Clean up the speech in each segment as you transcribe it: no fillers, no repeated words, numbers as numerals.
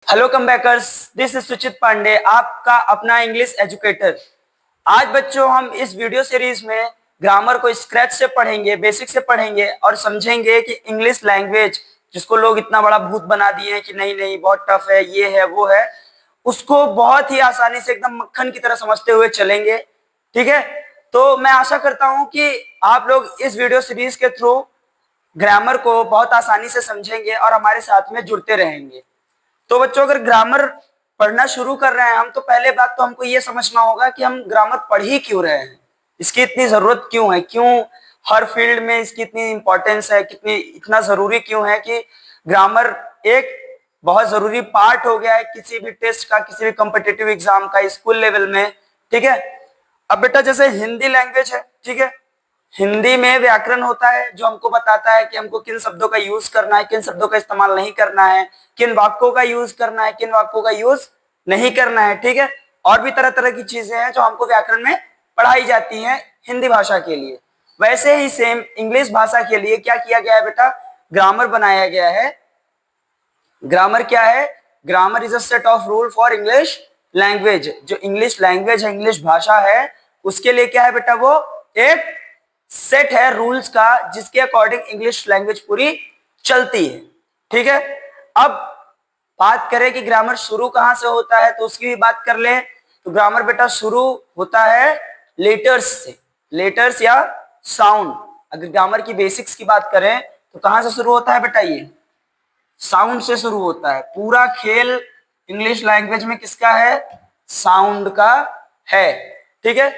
Hello कमबैकर्स, this is सुचित पांडे, आपका अपना इंग्लिश एजुकेटर। आज बच्चों हम इस वीडियो सीरीज में ग्रामर को स्क्रैच से पढ़ेंगे, बेसिक से पढ़ेंगे और समझेंगे कि इंग्लिश लैंग्वेज जिसको लोग इतना बड़ा भूत बना दिए हैं कि नहीं नहीं बहुत टफ है, ये है वो है, उसको बहुत ही आसानी से एकदम मक्खन की तरह समझते हुए चलेंगे। ठीक है, तो मैं आशा करता हूं कि आप लोग इस वीडियो सीरीज के थ्रू ग्रामर को बहुत आसानी से समझेंगे और हमारे साथ में जुड़ते रहेंगे। तो बच्चों, अगर ग्रामर पढ़ना शुरू कर रहे हैं हम, तो पहले बात तो हमको ये समझना होगा कि हम ग्रामर पढ़ ही क्यों रहे हैं, इसकी इतनी जरूरत क्यों है, क्यों हर फील्ड में इसकी इतनी इंपॉर्टेंस है, कितनी इतना जरूरी क्यों है कि ग्रामर एक बहुत जरूरी पार्ट हो गया है किसी भी टेस्ट का, किसी भी कॉम्पिटिटिव एग्जाम का, स्कूल लेवल में। ठीक है, अब बेटा जैसे हिंदी लैंग्वेज है, ठीक है, हिंदी में व्याकरण होता है जो हमको बताता है कि हमको किन शब्दों का यूज करना है, किन शब्दों का इस्तेमाल नहीं करना है, किन वाक्यों का यूज करना है, किन वाक्यों का यूज नहीं करना है। ठीक है, और भी तरह तरह की चीजें हैं जो हमको व्याकरण में पढ़ाई जाती हैं हिंदी भाषा के लिए। वैसे ही सेम इंग्लिश भाषा के लिए क्या किया गया है बेटा, ग्रामर बनाया गया है। ग्रामर क्या है? Grammar is a set of rule for English language. जो इंग्लिश लैंग्वेज है, इंग्लिश भाषा है, उसके लिए क्या है बेटा, वो एक सेट है रूल्स का जिसके अकॉर्डिंग इंग्लिश लैंग्वेज पूरी चलती है। ठीक है, अब बात करें कि ग्रामर शुरू कहां से होता है, तो उसकी भी बात कर ले। तो ग्रामर बेटा शुरू होता है लेटर्स से, लेटर्स या साउंड। अगर ग्रामर की बेसिक्स की बात करें तो कहां से शुरू होता है बेटा, ये साउंड से शुरू होता है। पूरा खेल इंग्लिश लैंग्वेज में किसका है? साउंड का है। ठीक है,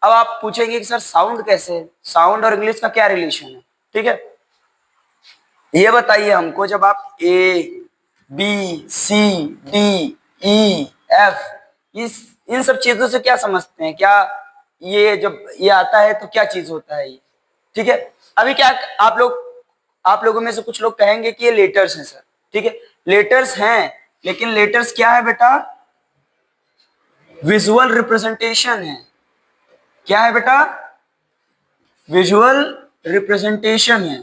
अब आप पूछेंगे कि सर साउंड कैसे, साउंड और इंग्लिश का क्या रिलेशन है? ठीक है, ये बताइए हमको। जब आप A B C D E F इस इन सब चीजों से क्या समझते हैं? क्या ये जब ये आता है तो क्या चीज होता है ये? ठीक है, अभी क्या आप लोगों में से कुछ लोग कहेंगे कि ये लेटर्स हैं सर। ठीक है, लेटर्स हैं, लेकिन लेटर्स क्या है बेटा? विजुअल रिप्रेजेंटेशन है। क्या है बेटा? विजुअल रिप्रेजेंटेशन है।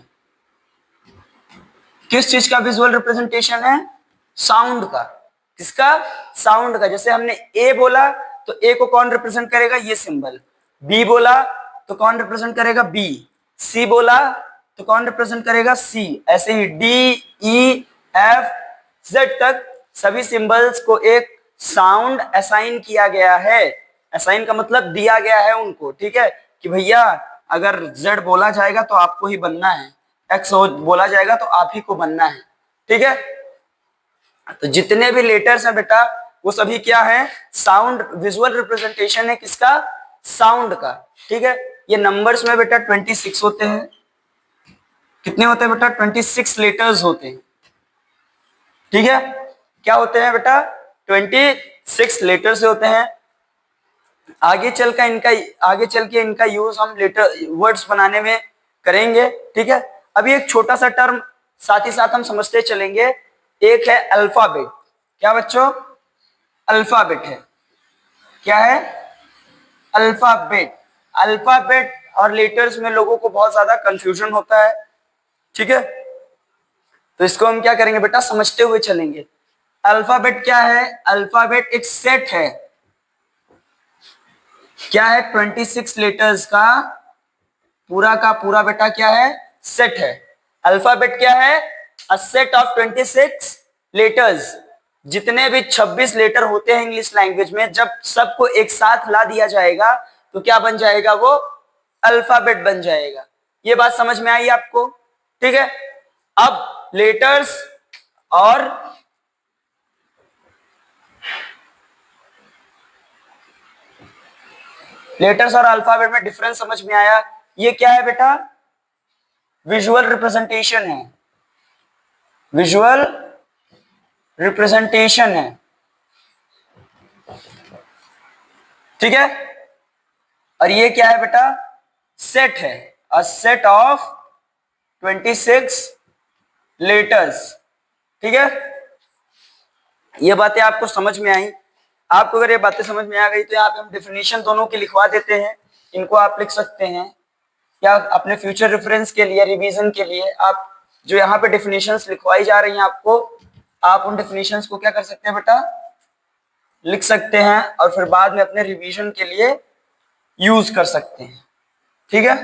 किस चीज का विजुअल रिप्रेजेंटेशन है? साउंड का। किसका? साउंड का। जैसे हमने ए बोला तो ए को कौन रिप्रेजेंट करेगा? ये सिंबल। बी बोला तो कौन रिप्रेजेंट करेगा? बी। सी बोला तो कौन रिप्रेजेंट करेगा? सी। ऐसे ही डी ई एफ जेड तक सभी सिंबल्स को एक साउंड असाइन किया गया है। असाइन का मतलब दिया गया है उनको। ठीक है, कि भैया अगर जेड बोला जाएगा तो आपको ही बनना है, एक्स बोला जाएगा तो आप ही को बनना है। ठीक है, तो जितने भी लेटर्स हैं बेटा वो सभी क्या है? साउंड, विजुअल रिप्रेजेंटेशन है किसका? साउंड का। ठीक है, ये नंबर्स में बेटा 26 होते हैं। कितने होते हैं बेटा? 26 लेटर्स होते हैं। ठीक है, क्या होते हैं बेटा? 26 लेटर से होते हैं। आगे चल के इनका यूज हम लेटर वर्ड्स बनाने में करेंगे। ठीक है, अभी एक छोटा सा टर्म साथ ही साथ हम समझते चलेंगे। एक है अल्फाबेट। क्या बच्चों? अल्फाबेट है। क्या है? अल्फाबेट। अल्फाबेट और लेटर्स में लोगों को बहुत ज्यादा कंफ्यूजन होता है। ठीक है, तो इसको हम क्या करेंगे बेटा? समझते हुए चलेंगे। अल्फाबेट क्या है? अल्फाबेट एक सेट है। क्या है? 26 लेटर्स का पूरा बेटा क्या है? सेट है। अल्फाबेट क्या है? A set of 26 letters. जितने भी 26 लेटर होते हैं इंग्लिश लैंग्वेज में, जब सबको एक साथ ला दिया जाएगा तो क्या बन जाएगा? वो अल्फाबेट बन जाएगा। ये बात समझ में आई आपको? ठीक है, अब लेटर्स और अल्फाबेट में डिफरेंस समझ में आया। ये क्या है बेटा? विजुअल रिप्रेजेंटेशन है। विजुअल रिप्रेजेंटेशन है। ठीक है, और ये क्या है बेटा? सेट है। A set of 26 letters. ठीक है, ये बातें आपको समझ में आई? आपको अगर ये बातें समझ में आ गई तो यहाँ पे हम डेफिनेशन दोनों की लिखवा देते हैं। इनको आप लिख सकते हैं या अपने फ्यूचर रेफरेंस के लिए, रिवीजन के लिए आप जो यहाँ पे डेफिनेशंस लिखवाई जा रही हैं आपको, आप उन डेफिनेशंस को क्या कर सकते हैं बेटा, लिख सकते हैं और फिर बाद में अपने रिवीजन के लिए यूज कर सकते हैं। ठीक है,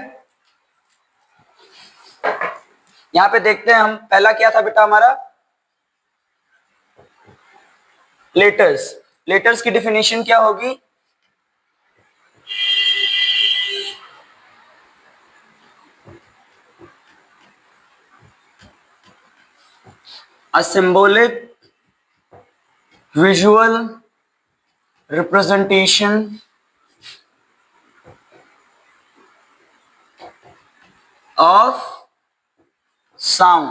यहां पे देखते हैं हम, पहला क्या था बेटा हमारा, लेटर्स। लेटर्स की डेफिनेशन क्या होगी, a symbolic visual representation of sound।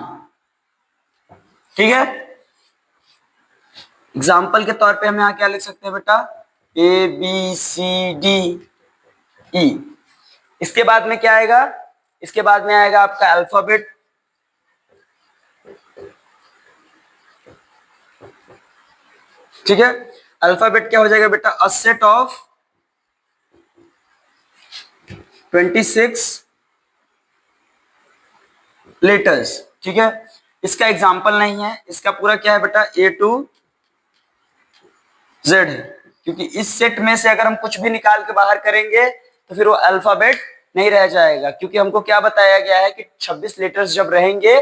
ठीक है, एग्जाम्पल के तौर पे हम यहां क्या लिख सकते हैं बेटा, ए बी सी डी ई। इसके बाद में क्या आएगा, इसके बाद में आएगा आपका अल्फाबेट। ठीक है, अल्फाबेट क्या हो जाएगा बेटा, अ सेट ऑफ 26 लेटर्स। ठीक है, इसका एग्जाम्पल नहीं है, इसका पूरा क्या है बेटा, ए टू जेड है, क्योंकि इस सेट में से अगर हम कुछ भी निकाल के बाहर करेंगे तो फिर वो अल्फाबेट नहीं रह जाएगा, क्योंकि हमको क्या बताया गया है कि 26 लेटर्स जब रहेंगे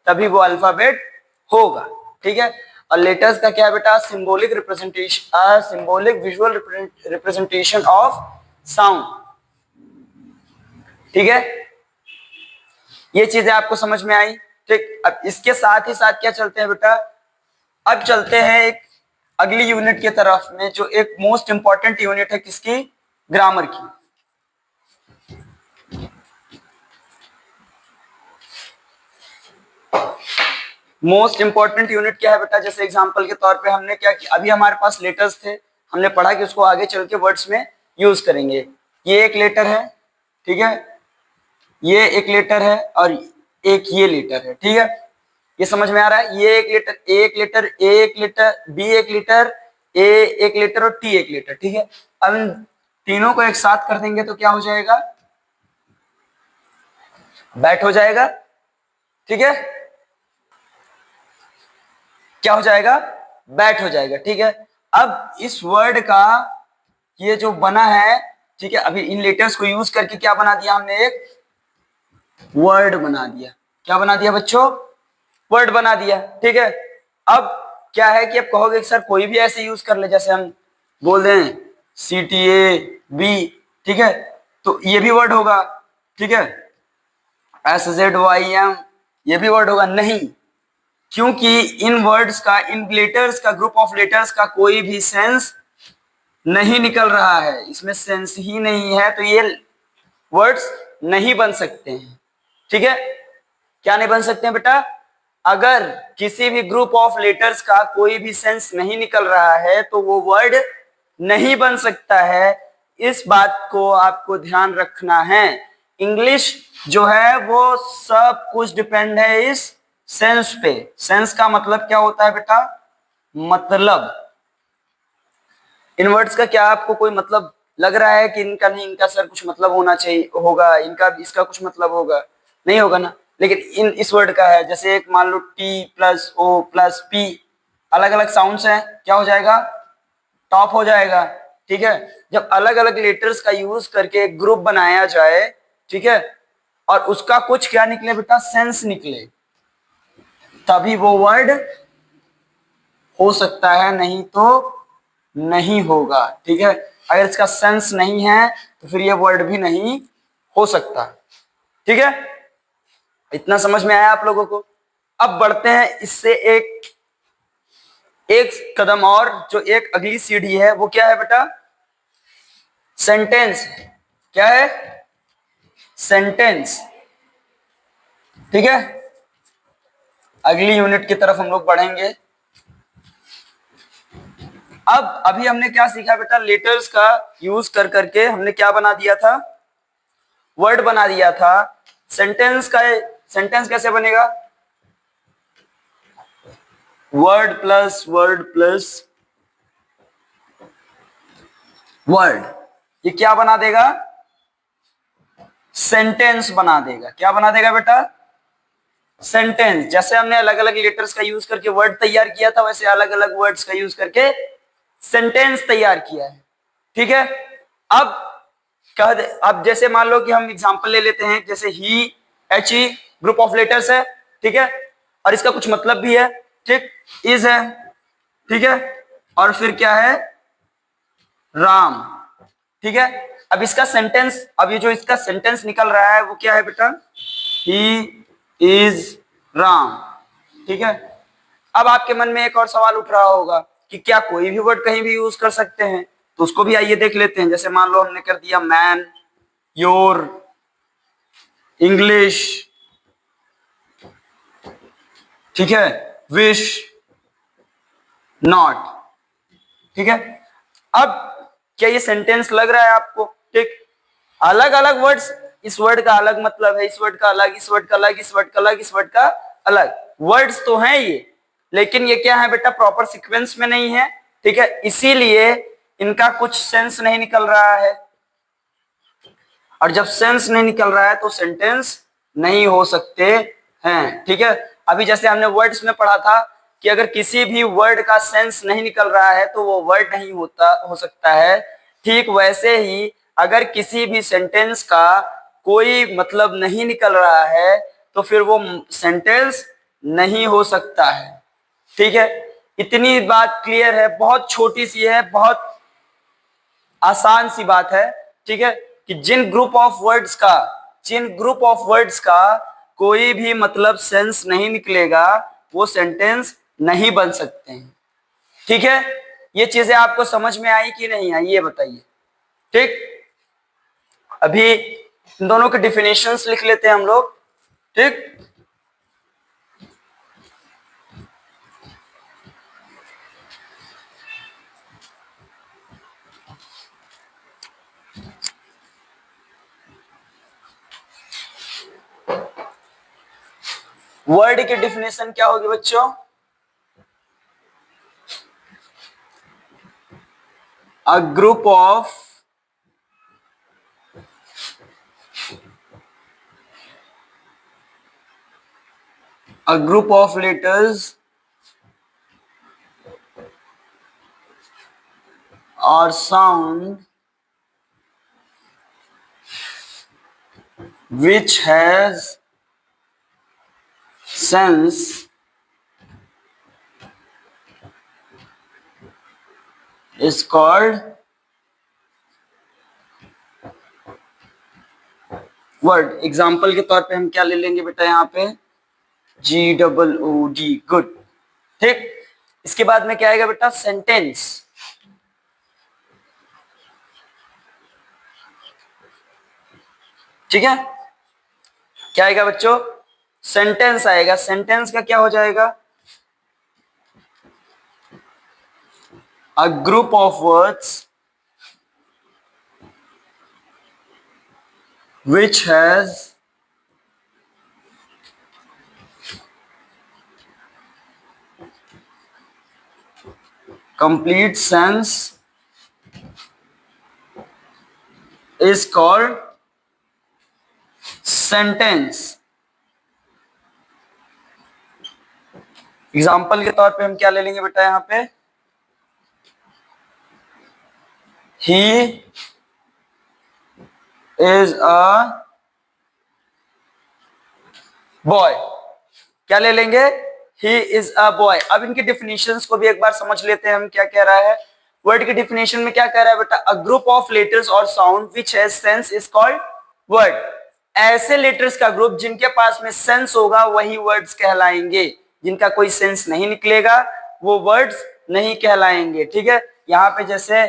तभी वो अल्फाबेट होगा। ठीक है, और लेटर्स का क्या है बेटा, symbolic representation, symbolic visual representation of sound. ठीक है, ये चीजें आपको समझ में आई। ठीक, अब इसके साथ ही साथ क्या चलते हैं बेटा, अब चलते हैं एक अगली यूनिट की तरफ में, जो एक मोस्ट इंपॉर्टेंट यूनिट है किसकी, ग्रामर की। मोस्ट इंपॉर्टेंट यूनिट क्या है बेटा, जैसे एग्जांपल के तौर पे हमने क्या किया, अभी हमारे पास लेटर्स थे, हमने पढ़ा कि उसको आगे चल के वर्ड्स में यूज करेंगे। ये एक लेटर है, ठीक है, ये एक लेटर है और एक ये लेटर है। ठीक है, ये समझ में आ रहा है, ये एक लेटर, ए एक लेटर, ए एक लेटर, बी एक लेटर, ए एक लेटर और टी एक लेटर। ठीक है, अब इन तीनों को एक साथ कर देंगे तो क्या हो जाएगा, बैट हो जाएगा। ठीक है, क्या हो जाएगा, बैट हो जाएगा। ठीक है, अब इस वर्ड का ये जो बना है, ठीक है, अभी इन लेटर्स को यूज करके क्या बना दिया हमने, एक वर्ड बना दिया। क्या बना दिया बच्चों, वर्ड बना दिया। ठीक है, अब क्या है कि अब कहोगे कि सर कोई भी ऐसे यूज कर ले, जैसे हम बोल दें सी टी ए बी, ठीक है, तो ये भी वर्ड होगा। ठीक है, एस जेड वाई एम, ये भी वर्ड होगा, नहीं, क्योंकि इन वर्ड्स का, इन लेटर्स का, ग्रुप ऑफ लेटर्स का कोई भी सेंस नहीं निकल रहा है, इसमें सेंस ही नहीं है, तो ये वर्ड्स नहीं बन सकते हैं। ठीक है, क्या नहीं बन सकते हैं बेटा, अगर किसी भी ग्रुप ऑफ लेटर्स का कोई भी सेंस नहीं निकल रहा है तो वो वर्ड नहीं बन सकता है। इस बात को आपको ध्यान रखना है। इंग्लिश जो है वो सब कुछ डिपेंड है इस सेंस पे। सेंस का मतलब क्या होता है बेटा, मतलब। इन वर्ड्स का क्या आपको कोई मतलब लग रहा है कि इनका नहीं, इनका सर कुछ मतलब होना चाहिए, होगा इनका, इसका कुछ मतलब होगा, नहीं होगा ना। लेकिन इन इस वर्ड का है, जैसे एक मान लो T plus O plus P, अलग अलग साउंड्स हैं, क्या हो जाएगा, टॉप हो जाएगा। ठीक है, जब अलग अलग लेटर्स का यूज करके एक ग्रुप बनाया जाए, ठीक है, और उसका कुछ क्या निकले बेटा, सेंस निकले, तभी वो वर्ड हो सकता है, नहीं तो नहीं होगा। ठीक है, अगर इसका सेंस नहीं है तो फिर ये वर्ड भी नहीं हो सकता। ठीक है, इतना समझ में आया आप लोगों को। अब बढ़ते हैं इससे एक एक कदम और, जो एक अगली सीढ़ी है वो क्या है बेटा, सेंटेंस। क्या है, सेंटेंस। ठीक है, अगली यूनिट की तरफ हम लोग बढ़ेंगे। अब अभी हमने क्या सीखा बेटा, लेटर्स का यूज कर करके हमने क्या बना दिया था, वर्ड बना दिया था। सेंटेंस का, सेंटेंस कैसे बनेगा, word plus word plus word, ये क्या बना देगा, सेंटेंस बना देगा। क्या बना देगा बेटा, सेंटेंस। जैसे हमने अलग अलग लेटर्स का यूज करके वर्ड तैयार किया था, वैसे अलग अलग वर्ड्स का यूज करके सेंटेंस तैयार किया है। ठीक है, अब अब जैसे मान लो कि हम एग्जांपल ले लेते हैं, जैसे ही, H E group of letters है, ठीक है, और इसका कुछ मतलब भी है, ठीक, इज है, ठीक है, और फिर क्या है, राम, ठीक है। अब इसका सेंटेंस, अब ये जो इसका सेंटेंस निकल रहा है वो क्या है बेटा, ही इज राम, ठीक है। अब आपके मन में एक और सवाल उठ रहा होगा कि क्या कोई भी वर्ड कहीं भी यूज कर सकते हैं, तो उसको भी आइए देख लेते हैं। जैसे मान लो हमने कर दिया मैन, योर, इंग्लिश, ठीक है, विश, नॉट, ठीक है। अब क्या ये सेंटेंस लग रहा है आपको, ठीक, अलग अलग वर्ड्स, इस वर्ड का अलग मतलब है, इस वर्ड का अलग, इस वर्ड का अलग, इस वर्ड का अलग, इस वर्ड का अलग, वर्ड्स तो हैं ये, लेकिन ये क्या है बेटा, प्रॉपर सीक्वेंस में नहीं है, ठीक है, इसीलिए इनका कुछ सेंस नहीं निकल रहा है, और जब सेंस नहीं निकल रहा है तो सेंटेंस नहीं हो सकते हैं, ठीक है। अभी जैसे हमने वर्ड्स में पढ़ा था कि अगर किसी भी वर्ड का सेंस नहीं निकल रहा है तो वो वर्ड नहीं हो सकता है, ठीक वैसे ही अगर किसी भी सेंटेंस का कोई मतलब नहीं निकल रहा है तो फिर वो सेंटेंस नहीं हो सकता है, ठीक है। इतनी बात क्लियर है, बहुत छोटी सी है, बहुत आसान सी बात है, ठीक है, कि जिन ग्रुप ऑफ वर्ड्स का कोई भी मतलब सेंस नहीं निकलेगा वो सेंटेंस नहीं बन सकते हैं, ठीक है। ये चीजें आपको समझ में आई कि नहीं आई, ये बताइए, ठीक। अभी इन दोनों के डिफिनेशंस लिख लेते हैं हम लोग, ठीक। वर्ड की डिफिनेशन क्या होगी बच्चों, a group of letters or sound which has sense is called word. Example के तौर पे हम क्या ले लेंगे बेटा, यहाँ पे GOOD, गुड, ठीक। इसके बाद में क्या आएगा बेटा, सेंटेंस, ठीक है। क्या आएगा बच्चों, सेंटेंस आएगा। सेंटेंस का क्या हो जाएगा, a group of words which has complete sense is called sentence। Example के तौर पे हम क्या ले लेंगे बेटा, यहाँ पे he is a boy, क्या ले लेंगे, he is a boy। अब इनकी डिफिनेशंस को भी एक बार समझ लेते हैं हम, क्या कह रहा है वर्ड की डिफिनेशन में, क्या कह रहा है बेटा, अ ग्रुप ऑफ लेटर्स और sound which has sense is called word. ऐसे लेटर्स का ग्रुप जिनके पास में सेंस होगा वही वर्ड्स कहलाएंगे, जिनका कोई सेंस नहीं निकलेगा वो वर्ड्स नहीं कहलाएंगे, ठीक है। यहाँ पे जैसे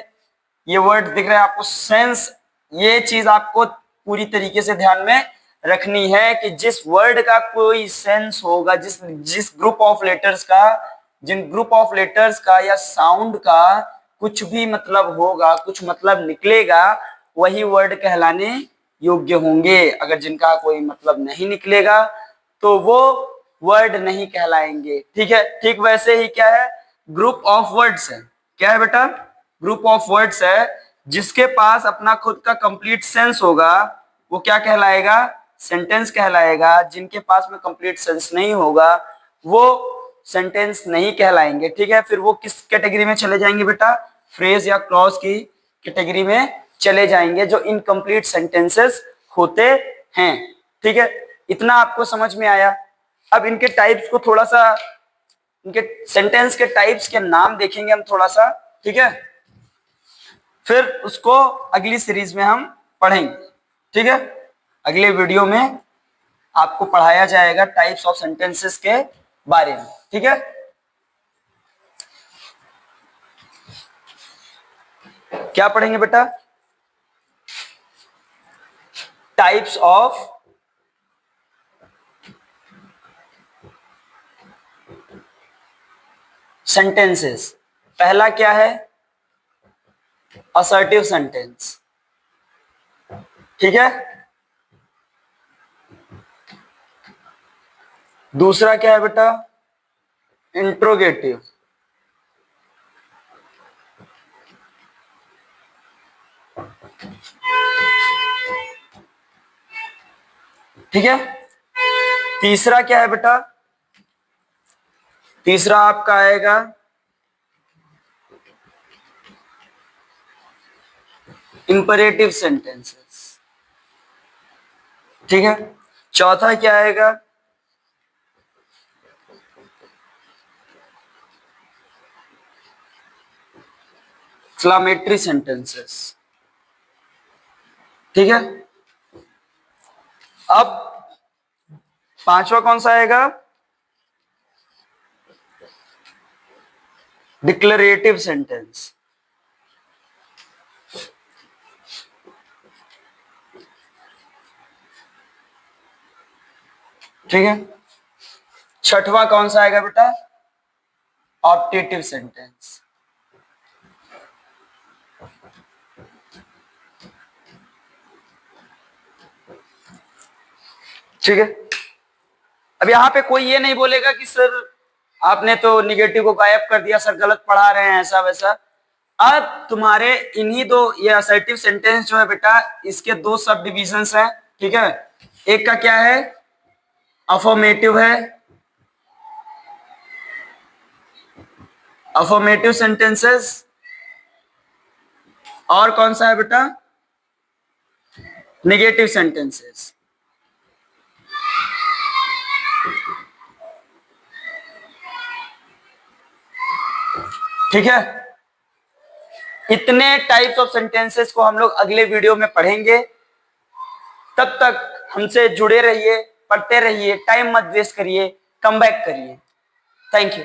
ये वर्ड दिख रहा है आपको, सेंस, ये चीज आपको पूरी तरीके से ध्यान में रखनी है कि जिस वर्ड का कोई सेंस होगा, जिस ग्रुप ऑफ लेटर्स का, जिन ग्रुप ऑफ लेटर्स का या साउंड का कुछ भी मतलब होगा, कुछ मतलब निकलेगा, वही वर्ड कहलाने योग्य होंगे। अगर जिनका कोई मतलब नहीं निकलेगा तो वो वर्ड नहीं कहलाएंगे, ठीक है। ठीक वैसे ही क्या है, ग्रुप ऑफ वर्ड्स है, क्या है बेटा, ग्रुप ऑफ वर्ड्स है, जिसके पास अपना खुद का कंप्लीट सेंस होगा वो क्या कहलाएगा, सेंटेंस कहलाएगा, जिनके पास में कंप्लीट सेंस नहीं होगा वो सेंटेंस नहीं कहलाएंगे। ठीक है, फिर वो किस कैटेगरी में चले जाएंगे बेटा? फ्रेज या क्लॉज की कैटेगरी में चले जाएंगे, जो इनकम्प्लीट सेंटेंसेस होते हैं। ठीक है, इतना आपको समझ में आया। अब इनके टाइप्स को थोड़ा सा, इनके सेंटेंस के टाइप्स के नाम देखेंगे हम थोड़ा सा। ठीक है, फिर उसको अगली सीरीज में हम पढ़ेंगे। ठीक है, अगले वीडियो में आपको पढ़ाया जाएगा टाइप्स ऑफ सेंटेंसेस के बारे में। ठीक है, क्या पढ़ेंगे बेटा? Types of sentences. पहला क्या है? Assertive sentence. ठीक है, दूसरा क्या है बेटा? इंट्रोगेटिव। ठीक है, तीसरा क्या है बेटा? तीसरा आपका आएगा इंपरेटिव सेंटेंसेस। ठीक है, चौथा क्या आएगा? Exclamatory sentences. ठीक है, अब पांचवा कौन सा आएगा? Declarative sentence. ठीक है, छठवां कौन सा आएगा बेटा? Optative sentence. ठीक है, अब यहाँ पे कोई ये नहीं बोलेगा कि सर आपने तो निगेटिव को गायब कर दिया, सर गलत पढ़ा रहे हैं, ऐसा वैसा। अब तुम्हारे इन्हीं दो, ये असर्टिव सेंटेंस जो है बेटा, इसके दो सब डिविजन्स हैं। ठीक है, एक का क्या है? अफर्मेटिव है, अफर्मेटिव सेंटेंसेस। और कौन सा है बेटा? Negative sentences. ठीक है, इतने टाइप्स ऑफ सेंटेंसेस को हम लोग अगले वीडियो में पढ़ेंगे। तब तक हमसे जुड़े रहिए, पढ़ते रहिए, टाइम मत वेस्ट करिए, कम बैक करिए। Thank you.